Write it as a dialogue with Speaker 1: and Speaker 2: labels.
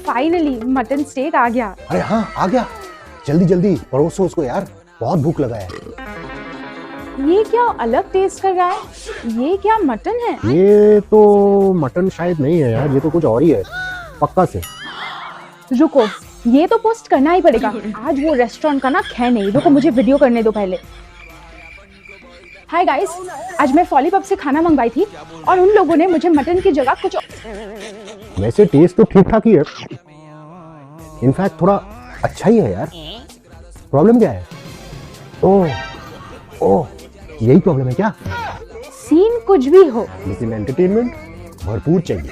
Speaker 1: Finally mutton stake आ गया।
Speaker 2: अरे हाँ आ गया, जल्दी जल्दी परोसो उसको यार, बहुत भूख लगा है।
Speaker 1: ये क्या अलग टेस्ट कर रहा है? ये क्या मटन है?
Speaker 2: ये तो मटन शायद नहीं है यार, ये तो कुछ और ही है पक्का से।
Speaker 1: रुको, ये तो पोस्ट करना ही पड़ेगा। आज वो रेस्टोरेंट का ना खैर नहीं। रुको मुझे वीडियो करने दो पहले। हाय गाइस, आज मैं फॉलीपॉप से खाना मंगवाई थी और उन लोगों ने मुझे मटन की जगह कुछ
Speaker 2: वैसे टेस्ट तो ठीक ठाक ही है, इनफैक्ट थोड़ा अच्छा ही है यार। प्रॉब्लम क्या है? ओह यही प्रॉब्लम है क्या?
Speaker 1: सीन कुछ भी हो,
Speaker 2: लेकिन एंटरटेनमेंट भरपूर चाहिए।